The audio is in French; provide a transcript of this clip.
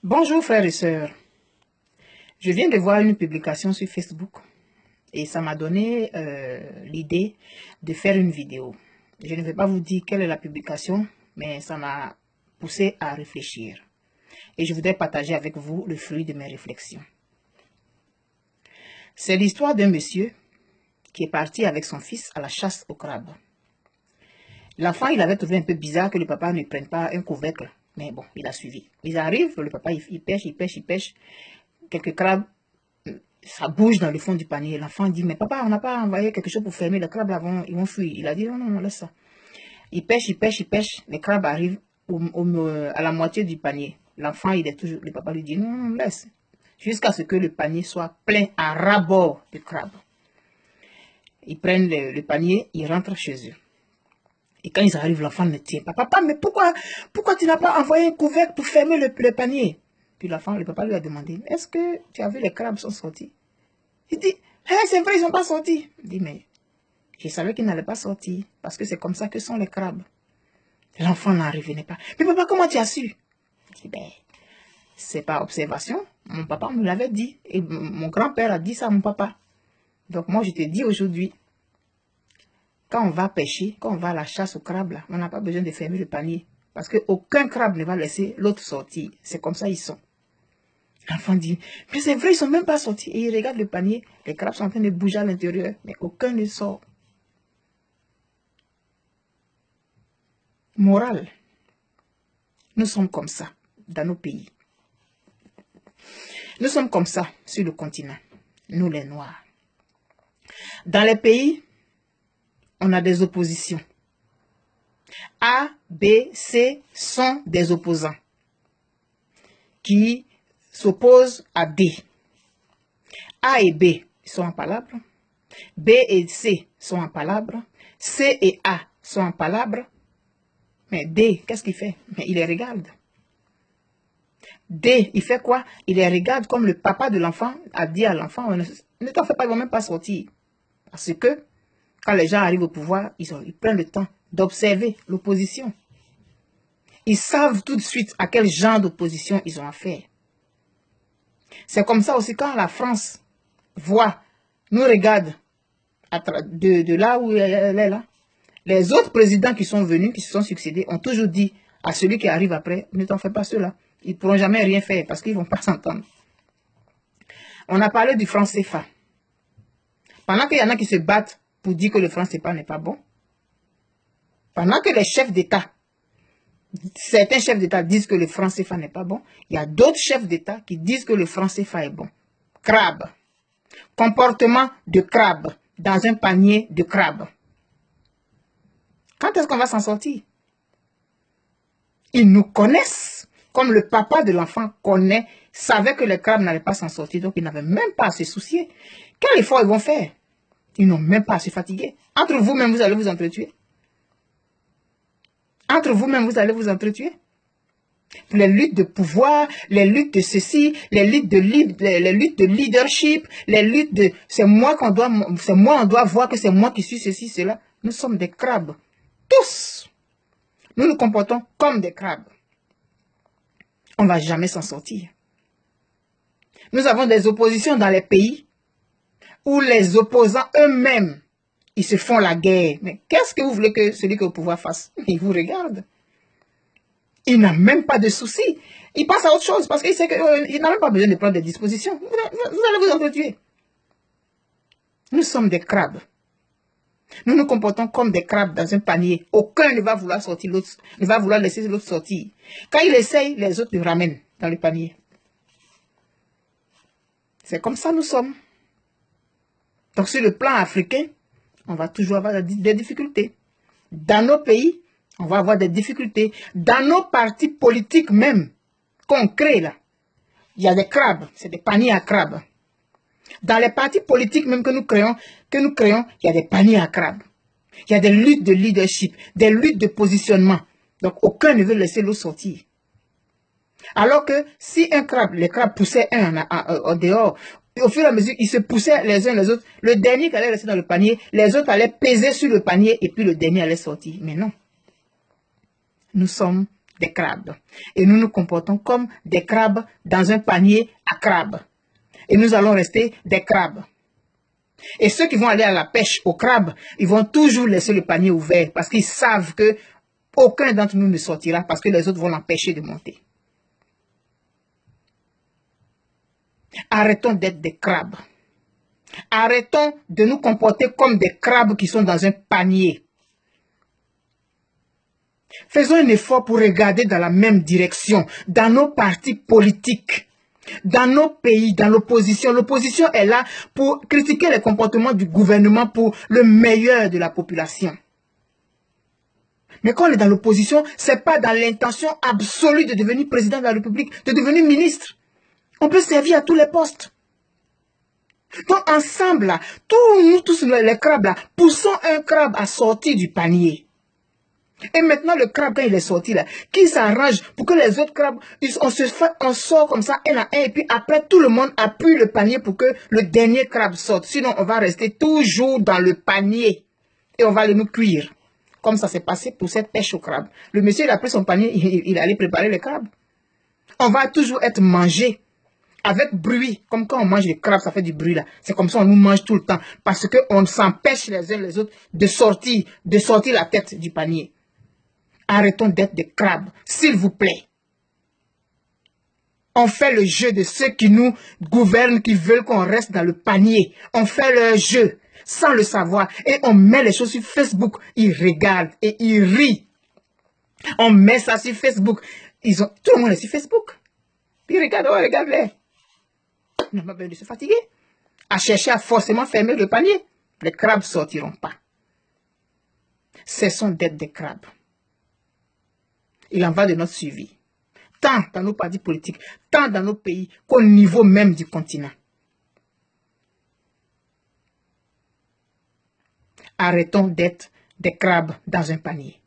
Bonjour frères et sœurs, je viens de voir une publication sur Facebook et ça m'a donné l'idée de faire une vidéo. Je ne vais pas vous dire quelle est la publication, mais ça m'a poussé à réfléchir. Et je voudrais partager avec vous le fruit de mes réflexions. C'est l'histoire d'un monsieur qui est parti avec son fils à la chasse au crabe. L'enfant, il avait trouvé un peu bizarre que le papa ne prenne pas un couvercle. Mais bon, il a suivi. Ils arrivent, le papa, il pêche. Quelques crabes, ça bouge dans le fond du panier. L'enfant dit, mais papa, on n'a pas envoyé quelque chose pour fermer. Les crabes, là, ils vont fuir. Il a dit, non, non, laisse ça. Il pêche. Les crabes arrivent à la moitié du panier. L'enfant, le papa lui dit, non, non, laisse. Jusqu'à ce que le panier soit plein à ras-bord de crabes. Ils prennent le panier, ils rentrent chez eux. Et quand ils arrivent, l'enfant ne tient pas. Papa, mais pourquoi tu n'as pas envoyé un couvercle pour fermer le panier? Puis le papa lui a demandé, est-ce que tu as vu les crabes sont sortis? Il dit, c'est vrai, ils ne sont pas sortis. Il dit, mais je savais qu'ils n'allaient pas sortir, parce que c'est comme ça que sont les crabes. L'enfant n'en revenait pas. Mais papa, comment tu as su? Il dit, ben, c'est par observation. Mon papa me l'avait dit. Et mon grand-père a dit ça à mon papa. Donc moi, je te dis aujourd'hui, quand on va pêcher, quand on va à la chasse aux crabes, là, on n'a pas besoin de fermer le panier. Parce qu'aucun crabe ne va laisser l'autre sortir. C'est comme ça ils sont. L'enfant dit, mais c'est vrai, ils ne sont même pas sortis. Et il regarde le panier, les crabes sont en train de bouger à l'intérieur, mais aucun ne sort. Morale, nous sommes comme ça dans nos pays. Nous sommes comme ça sur le continent, nous les Noirs. Dans les pays, on a des oppositions. A, B, C sont des opposants qui s'opposent à D. A et B sont en palabre. B et C sont en palabre. C et A sont en palabre. Mais D, qu'est-ce qu'il fait? Mais il les regarde. D, il fait quoi? Il les regarde comme le papa de l'enfant a dit à l'enfant, ne t'en fais pas, ils ne vont même pas sortir. Parce que quand les gens arrivent au pouvoir, ils prennent le temps d'observer l'opposition. Ils savent tout de suite à quel genre d'opposition ils ont affaire. C'est comme ça aussi quand la France nous regarde de là où elle est là. Les autres présidents qui sont venus, qui se sont succédés, ont toujours dit à celui qui arrive après, ne t'en fais pas cela. Ils ne pourront jamais rien faire parce qu'ils ne vont pas s'entendre. On a parlé du franc CFA. Pendant qu'il y en a qui se battent pour dire que le franc CFA n'est pas bon, pendant que les chefs d'État, certains chefs d'État disent que le franc CFA n'est pas bon, il y a d'autres chefs d'État qui disent que le franc CFA est bon. Crabe. Comportement de crabe dans un panier de crabe. Quand est-ce qu'on va s'en sortir? Ils nous connaissent, comme le papa de l'enfant savait que les crabes n'allaient pas s'en sortir, donc ils n'avaient même pas à se soucier. Quel effort ils vont faire? Ils n'ont même pas à se fatiguer. Entre vous-même, vous allez vous entretuer. Entre vous-même, vous allez vous entretuer. Les luttes de pouvoir, les luttes de ceci, les luttes de leadership, les luttes de c'est moi, on doit voir que c'est moi qui suis ceci, cela. Nous sommes des crabes. Tous. Nous nous comportons comme des crabes. On ne va jamais s'en sortir. Nous avons des oppositions dans les pays où les opposants eux-mêmes, ils se font la guerre. Mais qu'est-ce que vous voulez que celui qui est au pouvoir fasse? Il vous regarde. Il n'a même pas de soucis. Il passe à autre chose parce qu'il sait qu'il n'a même pas besoin de prendre des dispositions. Vous allez vous entretuer. Nous sommes des crabes. Nous nous comportons comme des crabes dans un panier. Aucun ne va vouloir sortir l'autre, ne va vouloir laisser l'autre sortir. Quand il essaye, les autres le ramènent dans le panier. C'est comme ça nous sommes. Donc sur le plan africain, on va toujours avoir des difficultés. Dans nos pays, on va avoir des difficultés. Dans nos partis politiques même, qu'on crée là, il y a des crabes, c'est des paniers à crabes. Dans les partis politiques même que nous créons, il y a des paniers à crabes. Il y a des luttes de leadership, des luttes de positionnement. Donc aucun ne veut laisser l'autre sortir. Alors que si les crabes poussaient un en dehors, au fur et à mesure, ils se poussaient les uns les autres. Le dernier qui allait rester dans le panier, les autres allaient peser sur le panier et puis le dernier allait sortir. Mais non. Nous sommes des crabes. Et nous nous comportons comme des crabes dans un panier à crabes. Et nous allons rester des crabes. Et ceux qui vont aller à la pêche aux crabes, ils vont toujours laisser le panier ouvert parce qu'ils savent que aucun d'entre nous ne sortira parce que les autres vont l'empêcher de monter. Arrêtons d'être des crabes. Arrêtons de nous comporter comme des crabes qui sont dans un panier. Faisons un effort pour regarder dans la même direction, dans nos partis politiques, dans nos pays, dans l'opposition. L'opposition est là pour critiquer les comportements du gouvernement pour le meilleur de la population. Mais quand on est dans l'opposition, ce n'est pas dans l'intention absolue de devenir président de la République, de devenir ministre. On peut servir à tous les postes. Donc ensemble, là, nous tous les crabes, là, poussons un crabe à sortir du panier. Et maintenant, le crabe, quand il est sorti, là, qui s'arrange pour que les autres crabes, on sort comme ça, un à un, et puis après, tout le monde appuie le panier pour que le dernier crabe sorte. Sinon, on va rester toujours dans le panier et on va le nous cuire. Comme ça s'est passé pour cette pêche au crabe. Le monsieur, il a pris son panier, il allait préparer le crabe. On va toujours être mangé avec bruit. Comme quand on mange le crabe, ça fait du bruit là. C'est comme ça, on nous mange tout le temps. Parce qu'on s'empêche les uns les autres de sortir la tête du panier. Arrêtons d'être des crabes, s'il vous plaît. On fait le jeu de ceux qui nous gouvernent, qui veulent qu'on reste dans le panier. On fait leur jeu sans le savoir. Et on met les choses sur Facebook. Ils regardent et ils rient. On met ça sur Facebook. Tout le monde est sur Facebook. Puis regarde, oh, regarde-les. On n'a pas besoin de se fatiguer. À chercher à forcément fermer le panier. Les crabes ne sortiront pas. Cessons d'être des crabes. Il en va de notre survie. Tant dans nos partis politiques, tant dans nos pays, qu'au niveau même du continent. Arrêtons d'être des crabes dans un panier.